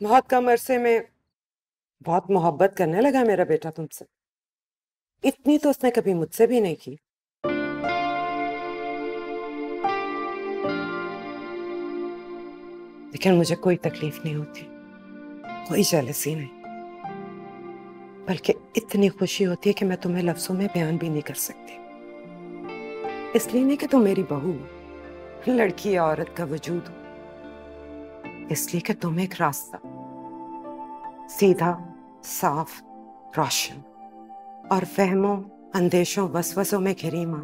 बहुत कम अरसे में बहुत मोहब्बत करने लगा मेरा बेटा तुमसे। इतनी तो उसने कभी मुझसे भी नहीं की। लेकिन मुझे कोई तकलीफ नहीं होती, कोई जेलसी नहीं, बल्कि इतनी खुशी होती है कि मैं तुम्हें लफ्जों में बयान भी नहीं कर सकती। इसलिए नहीं कि तुम मेरी बहू हो, लड़की या औरत का वजूद हो, इसलिए कि तुम एक रास्ता, सीधा, साफ, रोशन और वहमों, अंदेशों, वसवसों में घिरी मां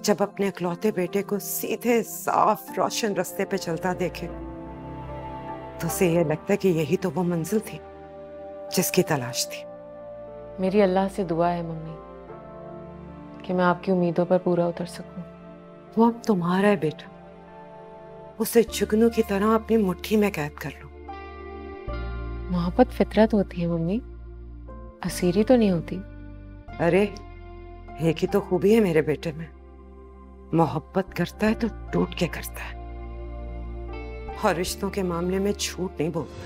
जब अपने इकलौते बेटे को सीधे, साफ, रोशन रास्ते पे चलता देखे तो उसे यह लगता है कि यही तो वो मंजिल थी जिसकी तलाश थी। मेरी अल्लाह से दुआ है मम्मी कि मैं आपकी उम्मीदों पर पूरा उतर सकूं। वो अब तुम्हारा है बेटा, उसे जुगनू की तरह अपनी मुट्ठी में कैद कर लो। मोहब्बत फितरत होती है मम्मी, असीरी तो नहीं होती। अरे, एक ही तो खूबी है मेरे बेटे में, मोहब्बत करता है तो टूट के करता है और रिश्तों के मामले में झूठ नहीं बोलता।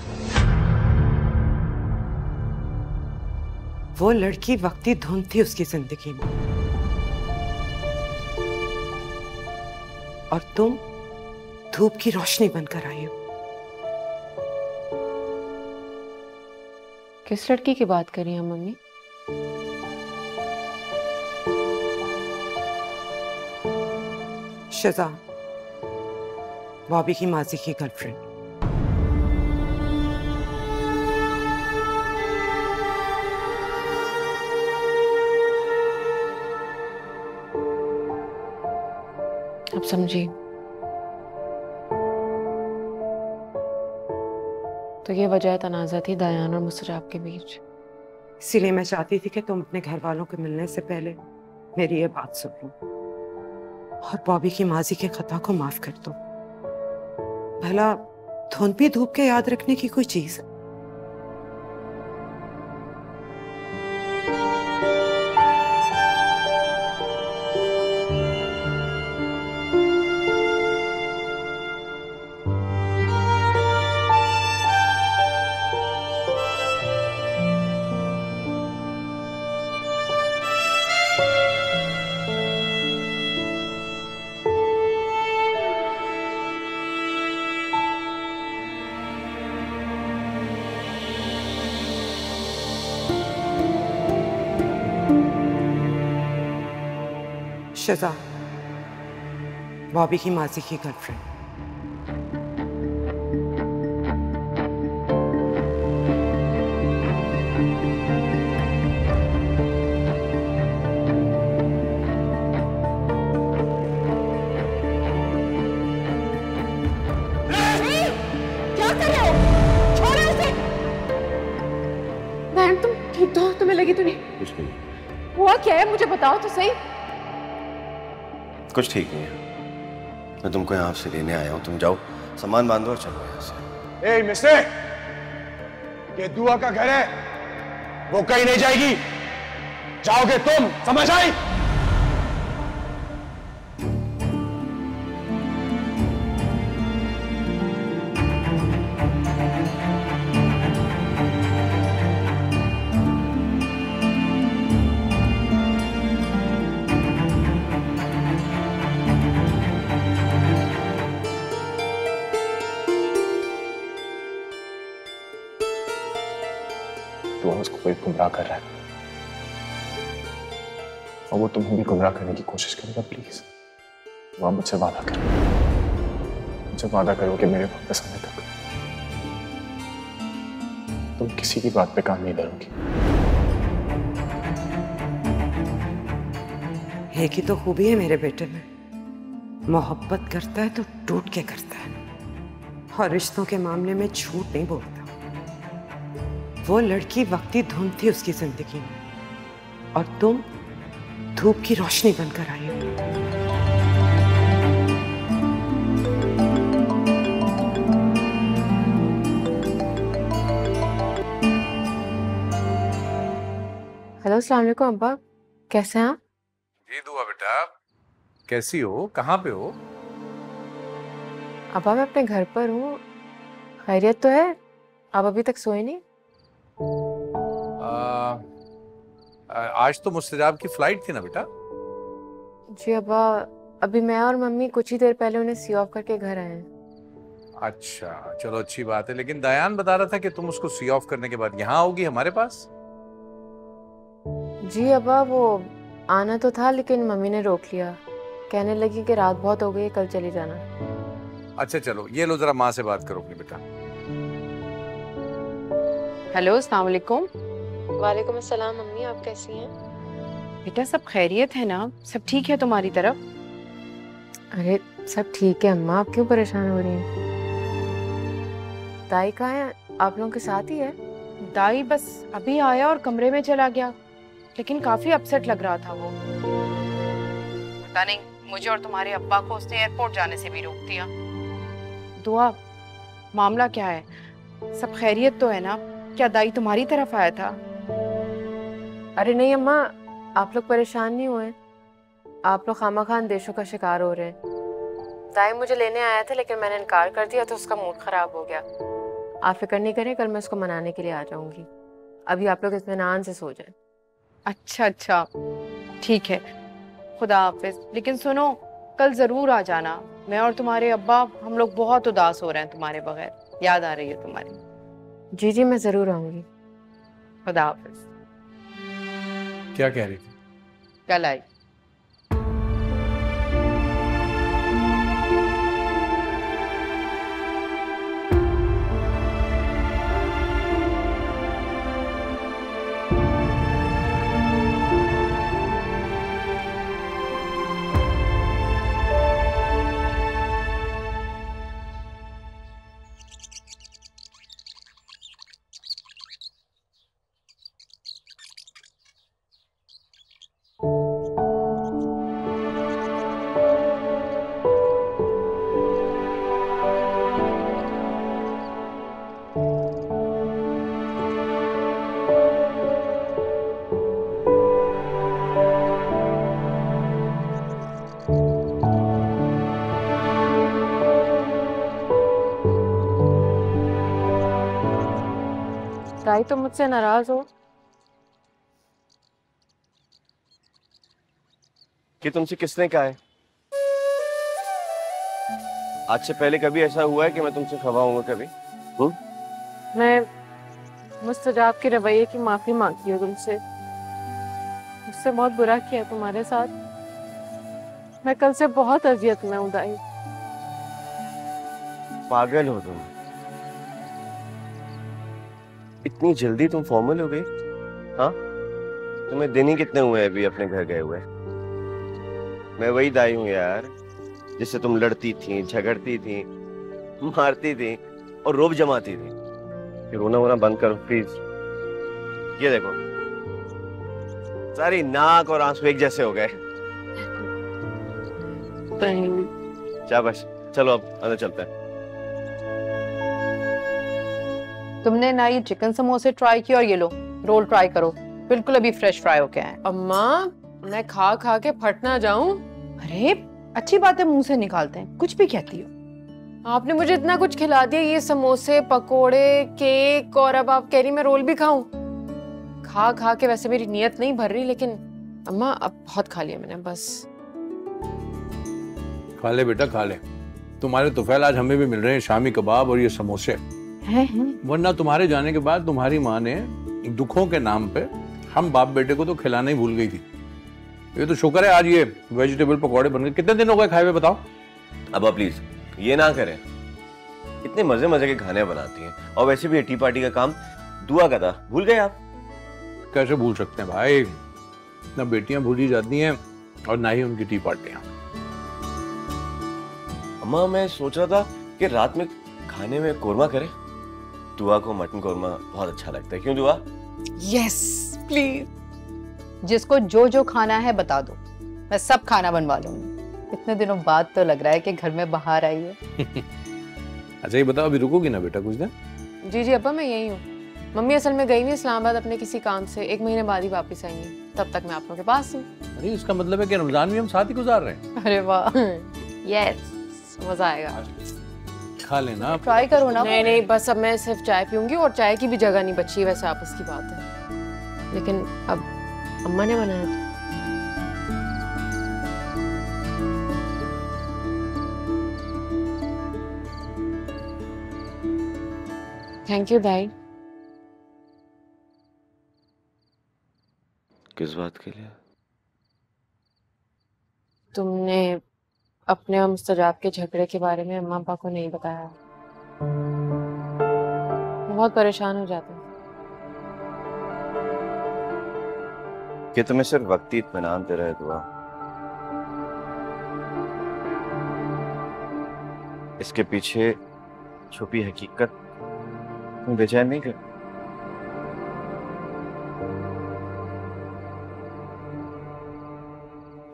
वो लड़की वक्ती धुन थी उसकी जिंदगी में, और तुम धूप की रोशनी बनकर आई हो। किस लड़की की बात कर रही हैं मम्मी? शजा, बॉबी की माजी की गर्लफ्रेंड। अब समझी। तो ये वजह तनाज़ा थी दयान और मुस्राब के बीच। इसीलिए मैं चाहती थी कि तुम अपने घर वालों को मिलने से पहले मेरी ये बात सुन लो और बॉबी की माजी के खता को माफ कर दो। भला धुंध भी धूप के याद रखने की कोई चीज है? शजा, बॉबी की माजी की गर्लफ्रेंड। क्या कर रहे हो? छोड़ो उसे। बहन तुम ठीक तो हो? तुम्हें लगी तो नहीं? कुछ नहीं। हुआ क्या है मुझे बताओ तो सही। कुछ ठीक नहीं है। मैं तुमको यहाँ से लेने आया हूँ। तुम जाओ, सामान बांधो और चलो यहाँ से। ए मिस्टर, ये दुआ का घर है, वो कहीं नहीं जाएगी। जाओगे तुम, समझ आई? तो उसको कोई गुमराह कर रहा है और वो तुम्हें भी गुमराह करने की कोशिश करेगा। प्लीज वो आप मुझसे वादा करो, मुझसे वादा करो कि मेरे वापस आने तक तुम किसी की बात पे काम नहीं करोगी। एक ही तो खूबी है मेरे बेटे में, मोहब्बत करता है तो टूट के करता है और रिश्तों के मामले में झूठ नहीं बोलता। वो लड़की वक्ती धुन थी उसकी जिंदगी में और तुम धूप की रोशनी बनकर आई हो। हेलो अस्सलाम वालेकुम अब्बा, कैसे हैं आप? जी दुआ बेटा, कैसी हो, कहाँ पे हो? अब्बा मैं अपने घर पर हूँ। खैरियत तो है? आप अभी तक सोए नहीं? आज तो मुस्तजाब की फ्लाइट थी ना बेटा? जी अब्बा, अभी मैं और मम्मी कुछ ही देर पहले उन्हें सी ऑफ करके घर आए हैं। अच्छा चलो अच्छी बात है, लेकिन दयान बता रहा था कि तुम उसको सी ऑफ करने के बाद यहाँ आओगी हमारे पास। जी अब्बा, वो आना तो था लेकिन मम्मी ने रोक लिया, कहने लगी कि रात बहुत हो गई, कल चली जाना। अच्छा चलो, ये लो जरा माँ से बात करो अपनी बेटा। हेलो, अस्सलाम वालेकुम। वालेकुम अस्सलाम मम्मी, आप कैसी हैं? बेटा सब खैरियत है ना? सब ठीक है तुम्हारी तरफ? अरे सब ठीक है अम्मा, आप क्यों परेशान हो रही हैं? दाई कहाँ है? आप लोगों के साथ ही है? दाई बस अभी आया और कमरे में चला गया, लेकिन काफी अपसेट लग रहा था वो। पता नहीं मुझे और तुम्हारे अब्बा को उसने एयरपोर्ट जाने से भी रोक दिया। दुआ, मामला क्या है? सब खैरियत तो है ना? क्या दाई तुम्हारी तरफ आया था? अरे नहीं अम्मा, आप लोग परेशान नहीं हुए, आप लोग खामखा देशों का शिकार हो रहे हैं। दाई मुझे लेने आया था लेकिन मैंने इनकार कर दिया तो उसका मूड खराब हो गया। आप फिक्र नहीं करें, कल मैं उसको मनाने के लिए आ जाऊंगी। अभी आप लोग इत्मीनान से सो जाएं। अच्छा अच्छा ठीक है, खुदा हाफिज। लेकिन सुनो, कल जरूर आ जाना। मैं और तुम्हारे अब्बा हम लोग बहुत उदास हो रहे हैं तुम्हारे बगैर, याद आ रही है तुम्हारी। जी जी मैं जरूर आऊंगी। खुदा हाफिज। क्या कह रही थी? कल आई। दाई तो मुझसे नाराज हो? कि तुमसे किसने कहा है? आज से पहले कभी ऐसा हुआ है कि मैं तुमसे खफा हूँ कभी? मैं मुस्तजाब के रवैये की माफी मांगती हूँ तुमसे। मुझसे बहुत बुरा किया तुम्हारे साथ। मैं कल से बहुत अजियत में हूँ दाई। पागल हो तुम, इतनी जल्दी तुम फॉर्मल हो गई? हाँ, तुम्हें दिन ही कितने हुए अभी अपने घर गए हुए? मैं वही दाई हूँ यार, जिससे तुम लड़ती थी, झगड़ती थी, मारती थी और रोब जमाती थी। ये रोना वोना बंद करो प्लीज। ये देखो, सारी नाक और आंसू एक जैसे हो गए। शाबाश, चलो अब अंदर चलते हैं। तुमने ना ये चिकन समोसे ट्राई किए और ये लो रोल ट्राई करो, बिल्कुल अभी फ्रेश फ्राई होके आए। अम्मा, मैं खा खा के फट ना जाऊं? अरे अच्छी बात है, मुंह से निकालते हैं, कुछ भी कहती हो। आपने मुझे इतना कुछ खिला दिया, ये समोसे, पकोड़े, केक, और अब आप कह रही मैं रोल भी खाऊं? खा खा के वैसे मेरी नीयत नहीं भर रही, लेकिन अम्मा अब बहुत खा लिया मैंने, बस। खा ले बेटा खा ले, तुम्हारे तुफैल आज हमें भी मिल रहे हैं, शामी कबाब और ये समोसे हैं। वरना तुम्हारे जाने के बाद तुम्हारी माँ ने दुखों के नाम पे हम बाप बेटे को तो खिलाना ही भूल गई थी। ये तो शुक्र है आज ये वेजिटेबल पकौड़े बन गए। कितने दिन हो गए खाए हुए बताओ? अब प्लीज ये ना करें, इतने मजे मजे के खाने बनाती हैं, और वैसे भी टी पार्टी का काम दुआ का था, भूल गए आप? कैसे भूल सकते हैं भाई, ना बेटियां भूली जाती हैं और ना ही उनकी टी पार्टियां। अम्मा मैं सोच रहा था कि रात में खाने में कोरमा करें। दुआ को मटन कोरमा बहुत अच्छा लगता है, क्यों दुआ? Yes please. जिसको जो जो खाना है बता दो, मैं सब खाना बनवा लूंगी। इतने दिनों बाद तो लग रहा है कि घर में बाहर आई है। अच्छा ये बताओ, अभी रुकोगी ना बेटा कुछ दिन? जी जी अब्बा मैं यही हूँ। मम्मी असल में गई नहीं इस्लामाबाद अपने किसी काम से, 1 महीने बाद ही वापस आएंगी, तब तक मैं आप लोगों के पास हूँ। अरे इसका मतलब है कि रमजान भी हम साथ ही गुजार रहे हैं। अरे वाह, यस मजा आएगा। खा लेना। ट्राई करो ना। नहीं नहीं, बस अब मैं सिर्फ चाय पीऊंगी और चाय की भी जगह नहीं बची, वैसे आपस की बात है। लेकिन अब अम्मा ने बनाया था। थैंक यू दाई। किस बात के लिए? तुमने अपने और मुस्तजाब के झगड़े के बारे में अम्मा पापा को नहीं बताया। बहुत परेशान हो जाते हैं। कि तुम्हें सिर्फ वक्ती इत्मीनान दे रहे दुआ, इसके पीछे छुपी हकीकत तुम बेचैन नहीं कर?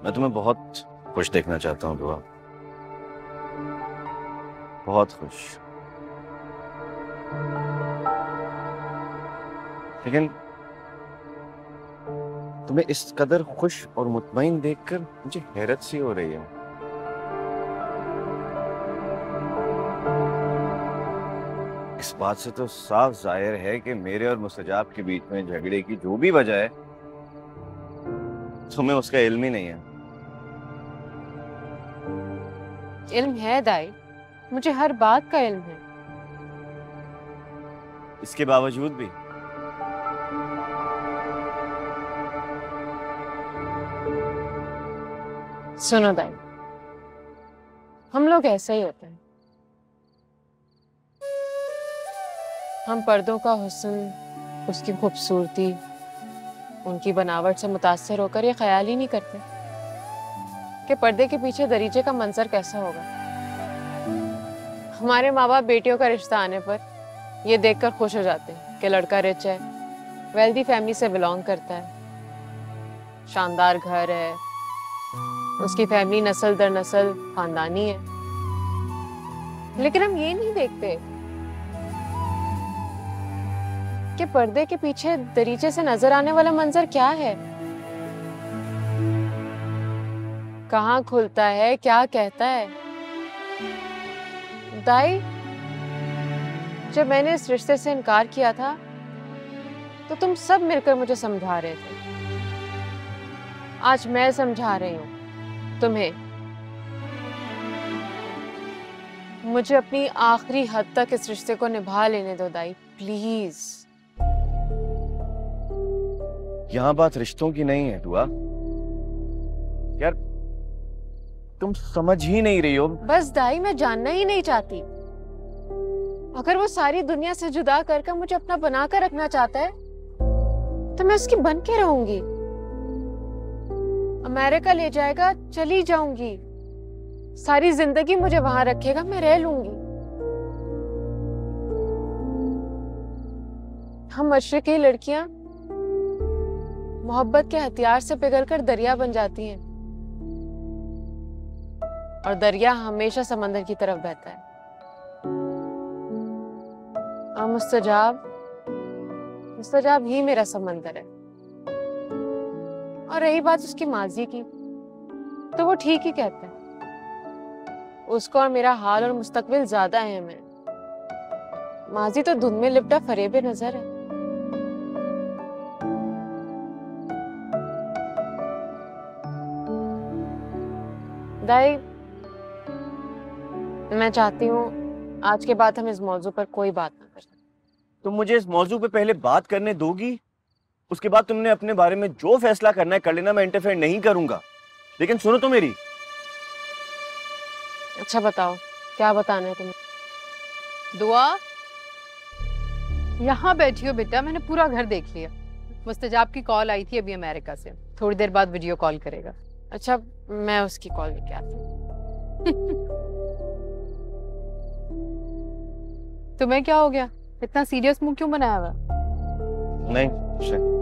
मैं तुम्हें बहुत खुश देखना चाहता हूँ दुआ, बहुत खुश। लेकिन तुम्हें इस कदर खुश और मुतमईन देखकर मुझे हैरत सी हो रही है। इस बात से तो साफ जाहिर है कि मेरे और मुस्तजाब के बीच में झगड़े की जो भी वजह है, तुम्हें उसका इल्म ही नहीं है। इल्म है दाई, मुझे हर बात का इल्म है। इसके बावजूद भी सुनो दाई, हम लोग ऐसे ही होते हैं। हम पर्दों का हुस्न, उसकी खूबसूरती, उनकी बनावट से मुतासर होकर ये ख्याल ही नहीं करते कि पर्दे के पीछे दरीचे का मंजर कैसा होगा। हमारे माँ बाप बेटियों का रिश्ता आने पर ये देखकर खुश हो जाते हैं कि लड़का रिच है, वेल्दी फैमिली से बिलोंग करता है, शानदार घर है, उसकी फैमिली नस्ल दर नस्ल खानदानी है। लेकिन हम ये नहीं देखते कि पर्दे के पीछे दरीचे से नजर आने वाला मंजर क्या है, कहाँ खुलता है, क्या कहता है। दाई, जब मैंने इस रिश्ते से इनकार किया था तो तुम सब मिलकर मुझे समझा रहे थे। आज मैं समझा रही हूँ तुम्हें। मुझे अपनी आखिरी हद तक इस रिश्ते को निभा लेने दो दाई, प्लीज। यहां बात रिश्तों की नहीं है दुआ। यार तुम समझ ही नहीं रही हो। बस दाई, मैं जानना ही नहीं चाहती। अगर वो सारी दुनिया से जुदा कर मुझे अपना बना कर रखना चाहता है तो मैं उसकी बन के रहूंगी। अमेरिका ले जाएगा, चली जाऊंगी। सारी जिंदगी मुझे वहां रखेगा, मैं रह लूंगी। हम मशरिक की लड़कियां मोहब्बत के हथियार से पिघलकर दरिया बन जाती हैं और दरिया हमेशा समंदर की तरफ बहता है। और मुस्तजाब ही मेरा समंदर है। और रही बात उसकी माजी की, तो वो ठीक ही कहता है। उसको और मेरा हाल और मुस्तकबिल ज्यादा अहम है। माजी तो धुंध में लिपटा फरेबे नजर है। दाई, मैं चाहती हूँ आज के बाद हम इस मौजू पर कोई बात ना करें। तुम मुझे इस मौजू पे पहले बात करने दोगी, उसके बाद तुमने अपने बारे में जो फैसला करना है कर लेना, मैं इंटरफेयर नहीं करूंगा। लेकिन सुनो तो मेरी। अच्छा बताओ, क्या बताना है तुम्हें? दुआ, यहाँ बैठी हो बेटा, मैंने पूरा घर देख लिया। मुस्तजाब की कॉल आई थी अभी अमेरिका से, थोड़ी देर बाद वीडियो कॉल करेगा। अच्छा, मैं उसकी कॉल लेके आती हूँ। तुम्हें क्या हो गया? इतना सीरियस मुंह क्यों बनाया हुआ? नहीं कुछ नहीं।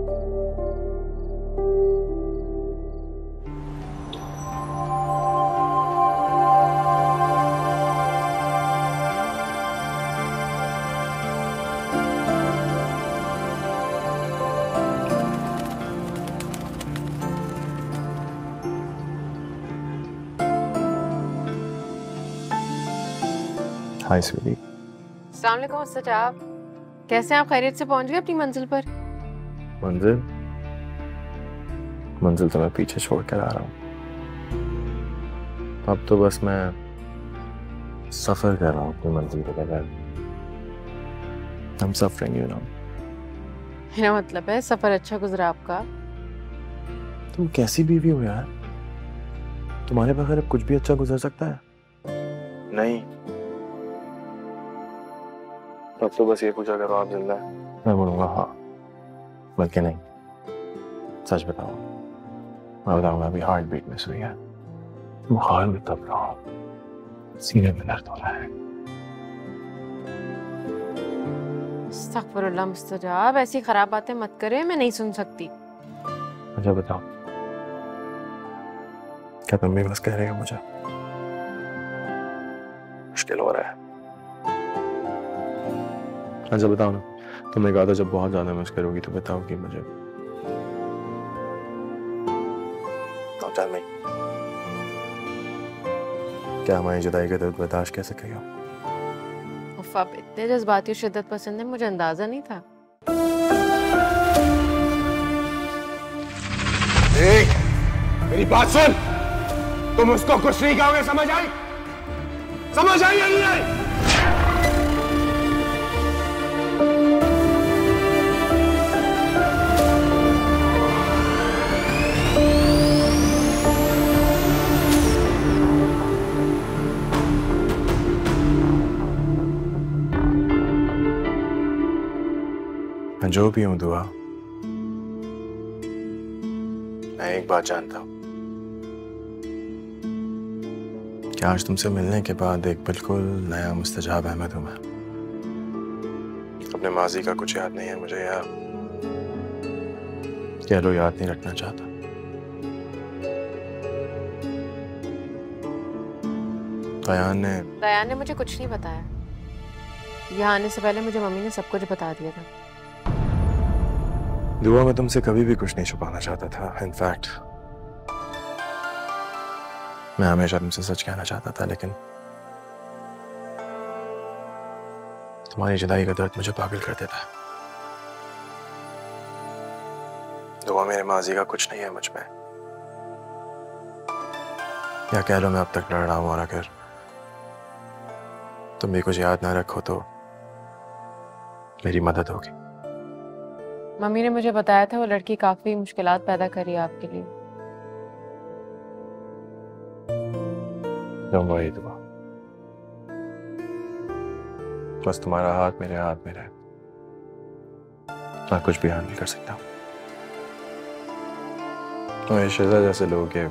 हाय स्वीटी। अस्सलाम वालेकुम अस्सद आप कैसे हैं? आप खैरियत से पहुंच गए अपनी मंजिल पर? मंजिल मंजिल तो मैं पीछे छोड़ कर आ रहा हूँ। अब तो बस मैं सफर कर रहा हूँ अपनी मंजिल के बगैर। I'm suffering, you know. मेरा मतलब है सफर अच्छा गुजरा आपका? तुम कैसी बीवी हो यार? तुम्हारे बगैर अब कुछ भी अच्छा गुजर सकता है? नहीं। अब तो बस ये पूछा करो आप जिंदा है, मैं बोलूंगा हाँ, बल्कि नहीं। सच बताओ, मैं बताऊंगा अभी हार्ट बीट मिस हुई है, बुखार में तब रहा हूँ, सीने में दर्द हो रहा है। अस्तगफुरुल्लाह मुस्तजाब, ऐसी खराब बातें मत करें, मैं नहीं सुन सकती। अच्छा बताओ, क्या तुम भी बस कह रही हो मुझे? मुश्किल हो रहा है। अच्छा बताओ ना, तुमने कहा था जब बहुत ज्यादा मिस करोगी तो बताओगी मुझे। चल नहीं, क्या हमारी जुदाई का दर्द बर्दाश्त कैसे करी हो? उफ, आप इतने जज्बाती और शिद्दत पसंद है, मुझे अंदाजा नहीं था। मेरी बात सुन, तुम उसको कुछ नहीं कहोगे, समझ आई? समझ आई या नहीं आई? मैं जो भी हूं दुआ, मैं एक बात जानता हूं कि आज तुमसे मिलने के बाद एक बिल्कुल नया मुस्तजाब अहमद हूं मैं। अपने माजी का कुछ याद नहीं है मुझे, या कह लो याद नहीं रखना चाहता। दयान ने मुझे कुछ नहीं बताया। यहाँ आने से पहले मुझे मम्मी ने सब कुछ बता दिया था। दुआ मैं तुमसे कभी भी कुछ नहीं छुपाना चाहता था। इनफैक्ट मैं हमेशा तुमसे सच कहना चाहता था, लेकिन तुम्हारी जुदाई का दर्द मुझे पागल कर देता है। दुआ मेरे माजी का कुछ नहीं है मुझ में, या कह लो मैं अब तक लड़ रहा हूं, और अगर तुम भी कुछ याद ना रखो तो मेरी मदद होगी। मम्मी ने मुझे बताया था वो लड़की काफी मुश्किलात पैदा करी आपके लिए। Don't worry, दुआ, बस तुम्हारा हाथ मेरे हाथ में रहे, मैं कुछ भी हैंडल कर सकता हूँ। तो ये शिजा जैसे लोग के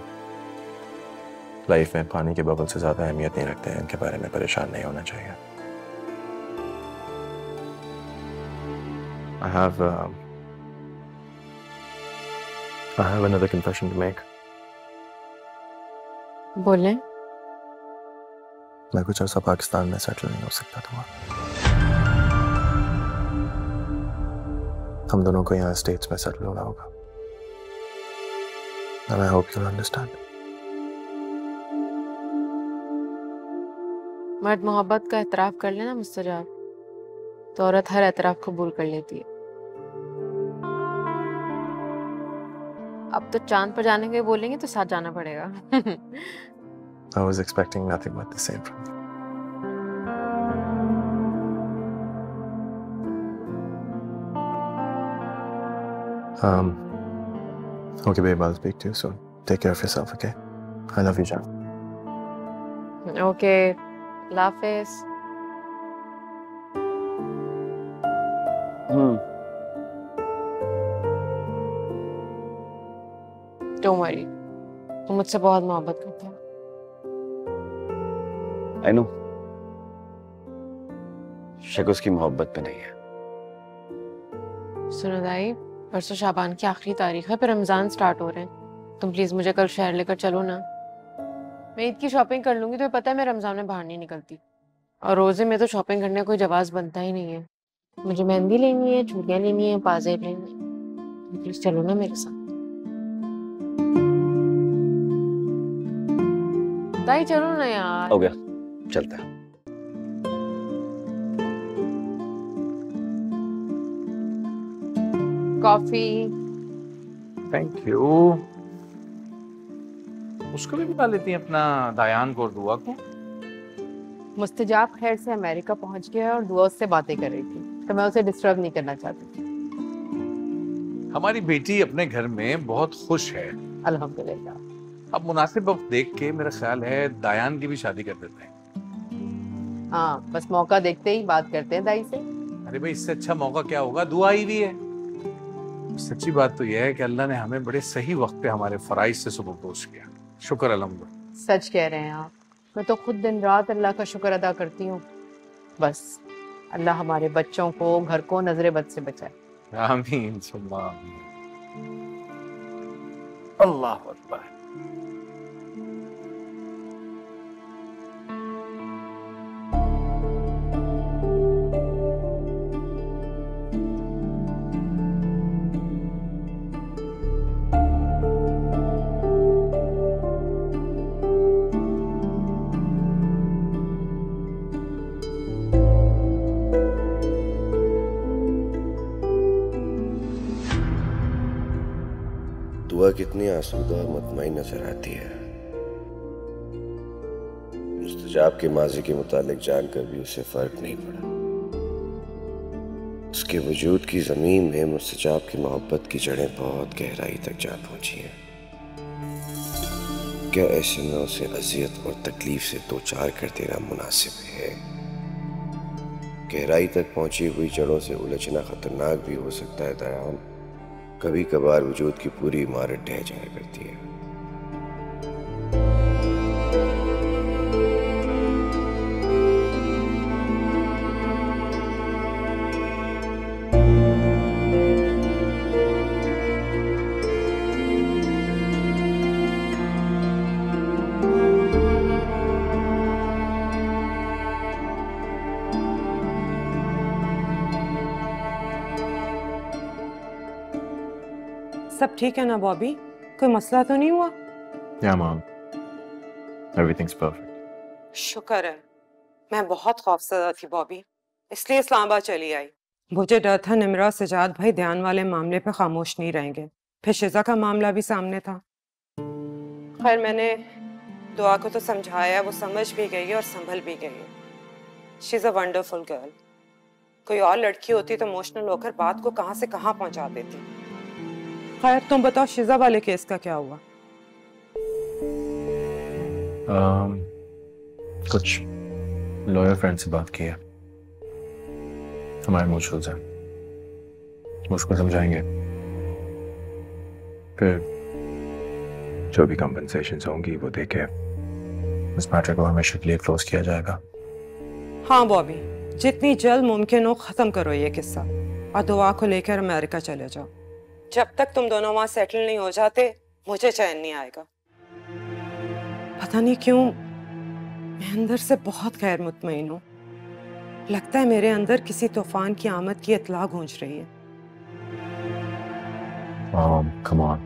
लाइफ में पानी के बबल से ज्यादा अहमियत नहीं रखते हैं, इनके बारे में परेशान नहीं होना चाहिए। I have another confession to make. बोलें? मैं कुछ अर्सा पाकिस्तान में सेटल नहीं हो सकता था। हम दोनों को यहाँ स्टेट्स में सेटल होना होगा। And I hope you'll understand. मर्द मोहब्बत का एतराफ कर लेना मुस्तजाब, तो औरत हर एतराफ कबूल कर लेती है। अब तो चांद पर जाने के बोलेंगे तो साथ जाना पड़ेगा। I was expecting nothing but the same from you. Okay, babe, I'll speak to you soon. Take care of yourself, okay? I love you, John. Okay, अल्लाह हाफिज़। Don't worry, तुम मुझसे बहुत मोहब्बत करते हो। I know. शक उसकी मोहब्बत पे नहीं है। सुनो दाई, परसों शाबान की आखिरी तारीख है, फिर रमजान स्टार्ट हो रहे हैं। तुम प्लीज मुझे कल शहर लेकर चलो ना। मैं ईद की शॉपिंग कर लूंगी, तुम्हें पता है मैं रमजान में बाहर नहीं निकलती, और रोजे में तो शॉपिंग करने का कोई जवाब बनता ही नहीं है। मुझे मेहंदी लेनी है, चूड़ियां लेनी है, पाजेब लेनी है। प्लीज चलो ना मेरे साथ। दाई चलो ना यार। हो गया, चलता है। कॉफी। Thank you. उसको भी बुला लेती हैं, अपना दायान को और दुआ को। मुस्तजाब खैर से अमेरिका पहुंच गया है और दुआ उससे बातें कर रही थी, तो मैं उसे डिस्टर्ब नहीं करना चाहती थी। हमारी बेटी अपने घर में बहुत खुश है अल्हम्दुलिल्लाह। अब मुनासिब वक्त देख के मेरा ख्याल है दायान की भी शादी कर देते हैं। हाँ, बस मौका देखते ही बात करते हैं दाई से। अरे भाई, इससे अच्छा मौका क्या होगा, दुआ ही भी है। सच्ची बात तो यह है कि अल्लाह ने हमें बड़े सही वक्त पे हमारे फराइज से सुबुकदोश किया। शुक्र अल्हम्दुलिल्लाह। सच कह रहे हैं आप। मैं तो खुद दिन रात अल्लाह का शुक्र अदा करती हूँ। बस अल्लाह हमारे बच्चों को, घर को नजरे बद से बचाए। आमीन सुम्मा आमीन। अल्लाह अकबर। दुआ कितनी आसूदा और मुतमईन नजर आती है। मुस्तजाब के माजी के मुतालिक जानकर भी उसे फर्क नहीं पड़ा। उसके वजूद की जमीन में मुस्तजाब की मोहब्बत की जड़ें बहुत गहराई तक जा पहुंची हैं। क्या ऐसे में उसे अजियत और तकलीफ से दो चार कर देना मुनासिब है? गहराई तक पहुंची हुई जड़ों से उलझना खतरनाक भी हो सकता है दयान। कभी कभार वजूद की पूरी इमारत ढह जाया करती है। सब ठीक है ना बॉबी? कोई मसला तो नहीं हुआ? Yeah, Mom. Everything's perfect. शुक्र है। मैं बहुत खौफजदा थी बॉबी, इसलिए इस्लामाबाद चली आई। मुझे डर था निमरा और सजाद भाई ध्यान वाले मामले पे खामोश नहीं रहेंगे। फिर शिजा का मामला भी सामने था। खैर मैंने दुआ को तो समझाया, वो समझ भी गई और संभल भी गई। She is a wonderful girl. कोई और लड़की होती तो इमोशनल होकर बात को कहाँ से कहाँ पहुँचा देती। खैर तुम बताओ शिजा वाले केस का क्या हुआ? कुछ लॉयर फ्रेंड से बात की है, हमारे म्यूचुअल्स हैं, उसको समझाएंगे, फिर जो भी कंपनसेशंस होंगी वो देके इस मैटर को हमेशा के लिए क्लोज किया जाएगा। हाँ बॉबी, जितनी जल्द मुमकिन हो खत्म करो ये किस्सा और दुआ को लेकर अमेरिका चले जाओ। जब तक तुम दोनों वहां सेटल नहीं हो जाते मुझे चैन नहीं आएगा। पता नहीं क्यों मैं अंदर से बहुत गैर मुतमईन हूँ। लगता है मेरे अंदर किसी तूफान की आमद की इत्तला गूंज रही है। come on.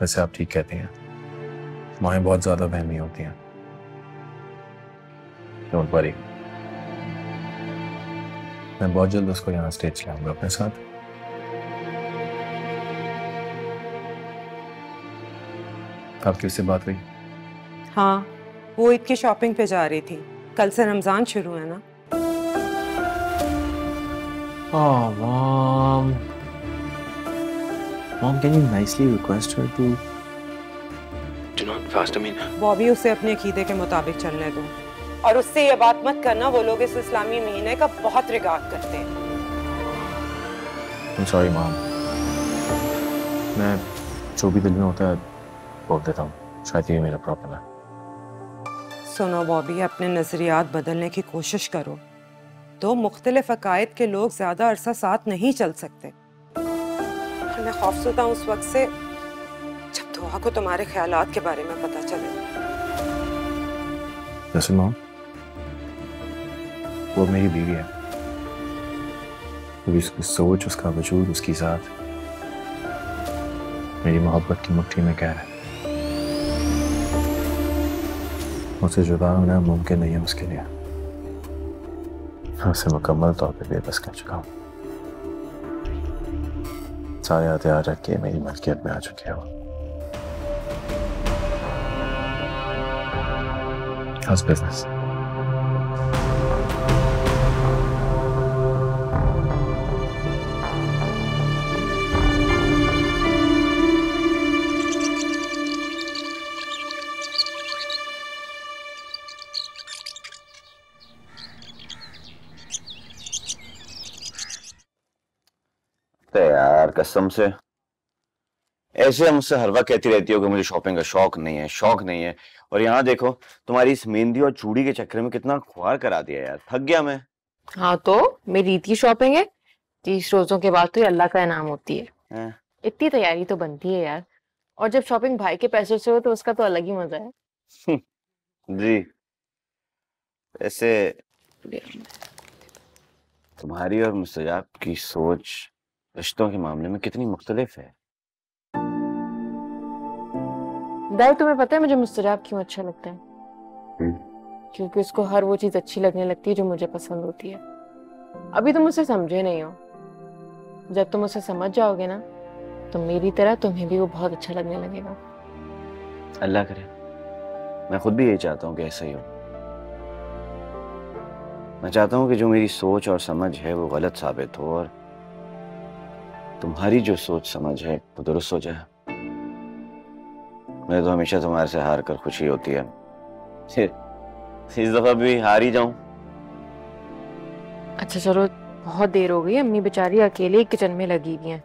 वैसे आप ठीक कहती हैं, माएं बहुत ज्यादा बहमी होती हैं। Don't worry. मैं बहुत जल्द उसको यहाँ स्टेज ले आऊंगा अपने साथ। आपकी उससे बात हुई? हाँ, वो ईद की शॉपिंग पे जा रही थी। कल से रमजान शुरू है ना। Oh, Mom. Mom, can you nicely request her to do not fast? I mean, Bobby उसे अपने अकीदे के मुताबिक चलने दो और उससे ये बात मत करना वो लोग इस इस्लामी महीने का बहुत रिगार्ड करते हैं। I'm sorry, Mom. मैं जो भी दिल में होता है बोल देता हूँ, शायद ये मेरा प्रॉब्लम है। सुनो बॉबी, अपने नजरियात बदलने की कोशिश करो। दो मुख्तलिफ अकायद के लोग ज्यादा अरसा साथ नहीं चल सकते। मैं खौफज़दा हूँ उस वक्त से जब दुआ को तुम्हारे ख्यालात के बारे में पता चले। Listen, Mom, वो मेरी बीवी है। उसकी सोच, उसका वजूद, उसकी ज़ात मेरी मोहब्बत की मुट्ठी में कैद है। मुझसे जुदा होना मुमकिन नहीं है उसके लिए। मैं उसे मुकम्मल तौर पे बेबस कर चुका हूँ। सारे हथियार रख के मेरी मलकियत में आ चुके हो। How's business? तो यार कसम से ऐसे मुझसे हर वक्त कहती रहती हो कि मुझे शॉपिंग का शौक नहीं है, शौक नहीं है, और यहाँ देखो तुम्हारी इस मेहंदी और चूड़ी के चक्कर में कितना खुआर करा दिया यार, थक गया मैं। हाँ तो मेरी ईद की शॉपिंग है, 30 रोजों के बाद तो ये अल्लाह का इनाम होती है। इतनी तैयारी तो बनती है यार, और जब शॉपिंग भाई के पैसों से हो तो उसका तो अलग ही मजा है। जी ऐसे तुम्हारी और मुस्तजाब की सोच रिश्तों के मामले में कितनी मुख्तलिफ है। दाई तुम्हें पता है मुझे मुस्तजाब क्यों अच्छा लगता है? क्योंकि उसको हर वो चीज अच्छी लगने लगती है जो मुझे पसंद होती है। अभी तुम मुझसे समझे नहीं हो, जब तुम उसे समझ जाओगे ना तो मेरी तरह तुम्हें भी वो बहुत अच्छा लगने लगेगा। अल्लाह करे, मैं खुद भी यही चाहता हूँ कि ऐसा ही हो। मैं चाहता हूँ कि जो मेरी सोच और समझ है वो गलत साबित हो और तुम्हारी जो सोच समझ है वो दुरुस्त हो जाए। मैं तो हमेशा तुम्हारे से हार कर खुशी होती है, इस दफा भी हार ही जाऊं। अच्छा चलो, बहुत देर हो गई, अम्मी बेचारी अकेले किचन में लगी हुई हैं।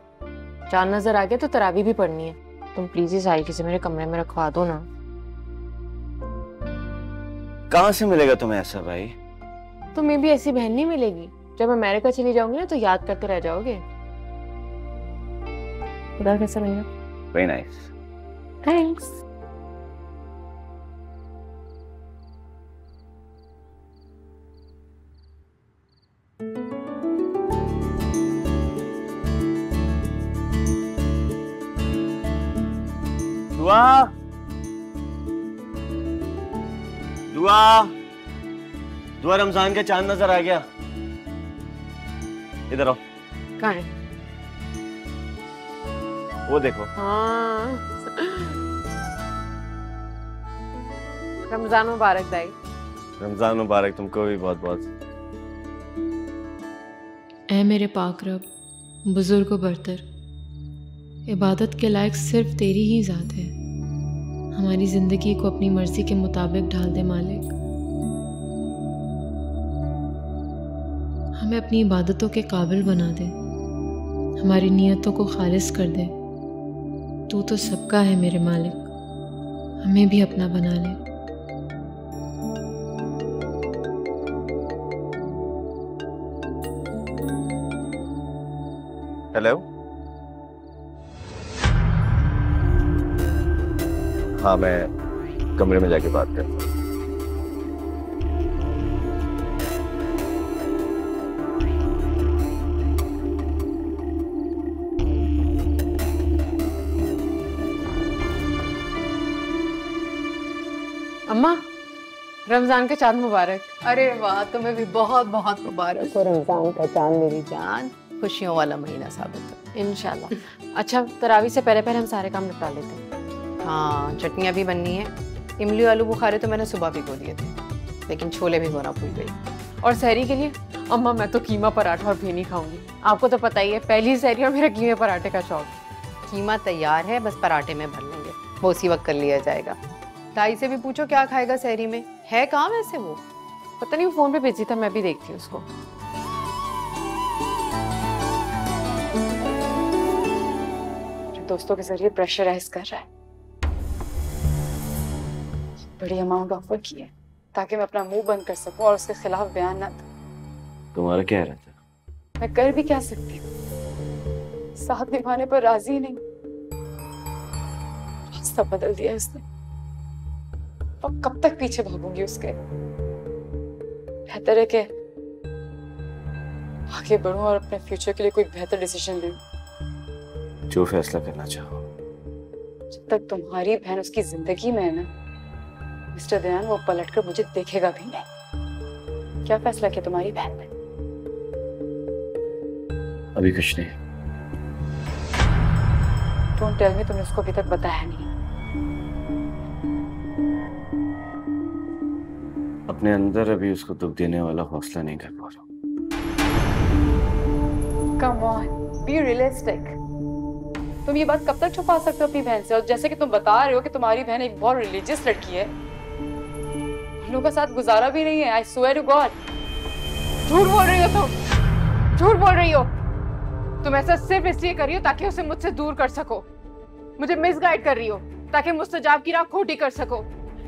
चांद नजर आ गया तो तरावी भी पढ़नी है, तुम प्लीज इस साइकिल से मेरे कमरे में रखवा दो ना। कहाँ से मिलेगा तुम्हें ऐसा भाई? तुम्हें भी ऐसी बहन नहीं मिलेगी। जब अमेरिका चली जाऊंगी ना तो याद करते रह जाओगे। खुदा कैसा लगा? Very nice, thanks. दुआ दुआ दुआ, रमजान का चांद नजर आ गया, इधर आओ। कहाँ है? वो देखो। हाँ। रमजान मुबारक दाई। रमजान मुबारक तुमको भी बहुत बहुत। ऐ मेरे पाक रब, बुजुर्ग व बरतर, इबादत के लायक सिर्फ तेरी ही ज़ात है। हमारी ज़िंदगी को अपनी मर्ज़ी के मुताबिक ढाल दे मालिक। हमें अपनी इबादतों के काबिल बना दे, हमारी नीयतों को खालिस कर दे। तू तो सबका है मेरे मालिक, हमें भी अपना बना ले। हेलो, हाँ मैं कमरे में जाके बात करता हूँ। अम्मा, रमजान का चांद मुबारक। अरे वाह, तुम्हें भी बहुत बहुत मुबारक हो रमजान का चांद मेरी जान। खुशियों वाला महीना साबित हो इंशाल्लाह। अच्छा, तरावी से पहले पहले हम सारे काम निपटा लेते हैं। हाँ, चटनियाँ भी बननी है। इमली आलू बुखारे तो मैंने सुबह भिगो दिए थे, लेकिन छोले भिगोना भूल गई। और सहरी के लिए अम्मा मैं तो कीमा पराठा और फेनी खाऊंगी। आपको तो पता ही है, पहली सहरी और मेरा कीमे पराठे का शौक। कीमा तैयार है, बस पराठे में भर लेंगे, वो उसी वक्त कर लिया जाएगा। ताई से भी पूछो क्या खाएगा सहरी में, है कहाँ वैसे वो? पता नहीं, वो फोन पे बिजी था, मैं भी देखती हूँ उसको। दोस्तों के जरिए प्रेशराइज कर रहा है। बड़ी अमाउंट ऑफर की है ताकि मैं अपना मुंह बंद कर सकूं और उसके खिलाफ बयान ना दूं। तुम्हारा क्या रहता है? मैं कर भी क्या सकती हूँ, साथ निभाने पर राजी नहीं। रास्ता बदल दिया उसने, और कब तक पीछे भागूंगी उसके। बेहतर है कि आगे बढ़ूं और अपने फ्यूचर के लिए कोई बेहतर डिसीजन लूं। जो फैसला करना चाहो। जब तक तुम्हारी बहन उसकी जिंदगी में है ना मिस्टर दयान, वो पलटकर मुझे देखेगा भी नहीं। क्या फैसला किया तुम्हारी बहन ने? अभी कुछ नहीं। डोंट टेल मी तुमने उसको अभी तक बताया नहीं। अपने अंदर अभी उसको दुख देने वाला हौसला नहीं कर पा रहा। Come on, be realistic. तुम ये बात कब तक छुपा सकते हो अपनी बहन से? और जैसे कि तुम बता रहे हो कि तुम्हारी बहन एक बहुत रिलीजियस लड़की है, हम लोगों का साथ गुजारा भी नहीं है। I swear to God. झूठ बोल रही हो तुम, झूठ बोल रही हो। तुम ऐसा सिर्फ इसलिए कर रही हो ताकि उसे मुझसे दूर कर सको, मुझे मिसगाइड कर रही हो ताकि मुस्तजाब की राह खोटी कर सको।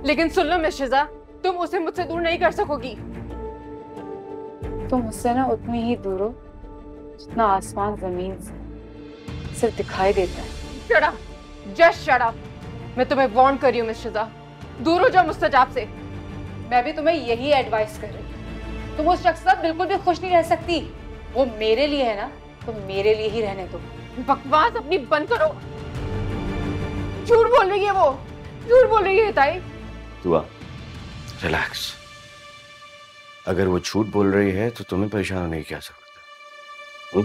लेकिन सुन लो मिस शिजा, तुम उसे मुझसे दूर नहीं कर सकोगी। तुम मुझसे ना उतनी ही दूर हो जितना आसमान जमीन से सिर्फ दिखाई देता है। Shut up, just shut up. मैं तुम्हें वार्न कर रही हूँ मिस शिजा, दूर हो जाओ मुस्तजाब से। मैं भी तुम्हें यही एडवाइस कर रही हूँ। तुम उस शख्स के साथ बिल्कुल भी खुश नहीं रह सकती। वो मेरे लिए है ना, तो मेरे लिए ही रहने दो। बकवास अपनी बंद करो। झूठ बोल रही है वो, झूठ बोल रही है ताई। दुआ, रिलैक्स। अगर वो झूठ बोल रही है तो तुम्हें परेशान होने की क्या जरूरत है?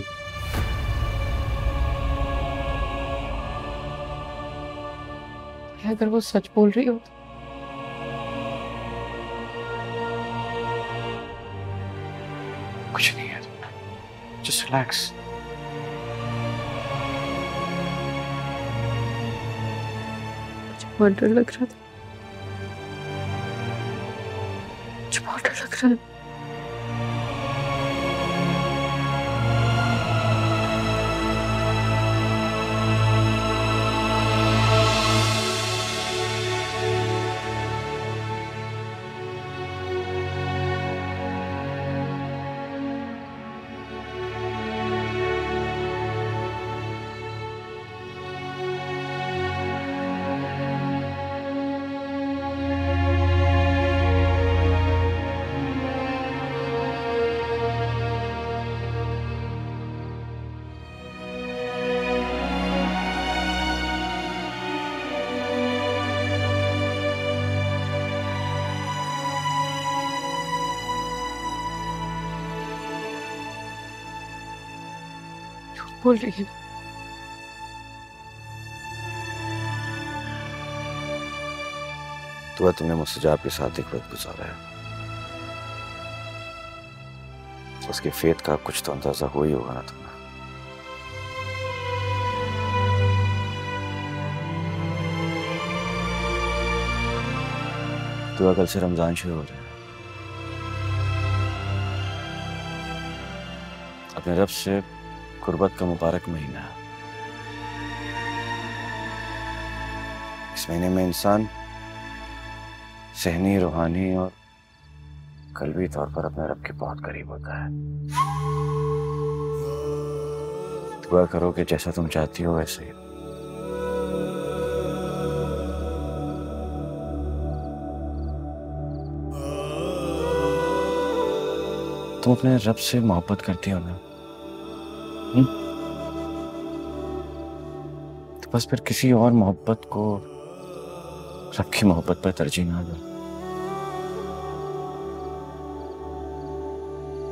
अगर वो सच बोल रही हो तो कुछ नहीं है, जस्ट रिलैक्स। बहुत डर लग रहा था, मुझे बहुत डर लग रहा है। बोल रही है तो तुमने मुस्तजाब के साथ एक वक्त गुजारा है, उसके फेत का कुछ तो अंदाजा हो ही होगा ना तुम्हें। तो कल से रमजान शुरू हो रहा है, अपने रब से कुर्बत का मुबारक महीना है। इस महीने में इंसान सहनी, रूहानी और कल्बी तौर पर अपने रब के बहुत करीब होता है। दुआ करो कि जैसा तुम चाहती हो वैसे ही। तुम अपने रब से मोहब्बत करती हो ना, तो बस फिर किसी और मोहब्बत को रब की मोहब्बत पर तरजीह ना दो।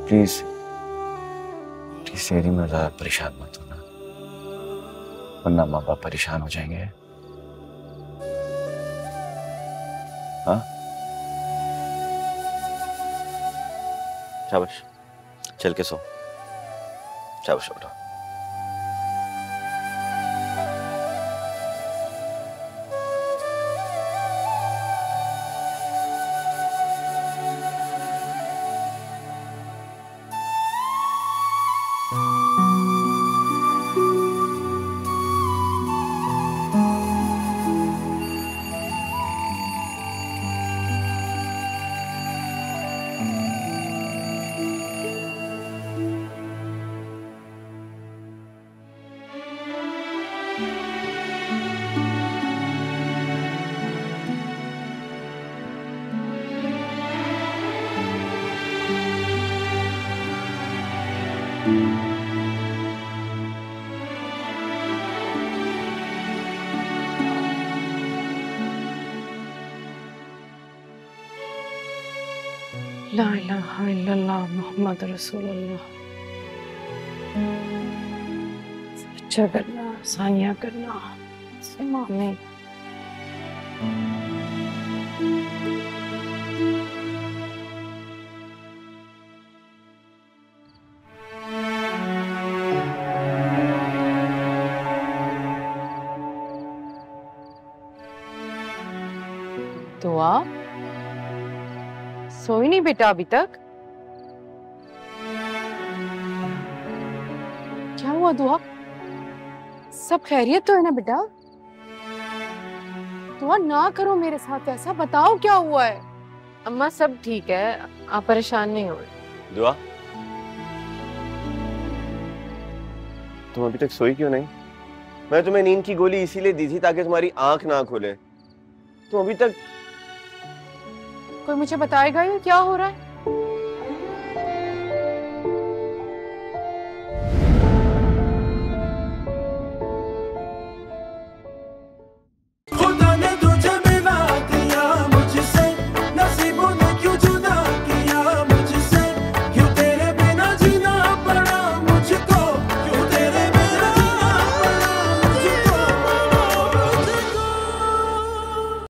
प्लीज प्लीज तेरी में ज्यादा परेशान मत होना, वरना माँ बाप परेशान हो जाएंगे। हाँ, शाबाश, चल के सो। शाबाश बेटा। ला इलाहा इल्लल्लाह मुहम्मद रसूलुल्लाह। अच्छा करना, आसानियाँ करना। कैसे माने? दुआ, सोई नहीं बेटा अभी तक? क्या हुआ दुआ? सब खैरियत तो है ना बेटा? दुआ ना करो मेरे साथ ऐसा, बताओ क्या हुआ है? अम्मा सब ठीक है, आप परेशान नहीं हो। दुआ, तुम अभी तक सोई क्यों नहीं? मैं तुम्हें नींद की गोली इसीलिए दी थी ताकि तुम्हारी आंख ना खुले। तुम अभी तक कोई मुझे बताएगा ये क्या हो रहा है?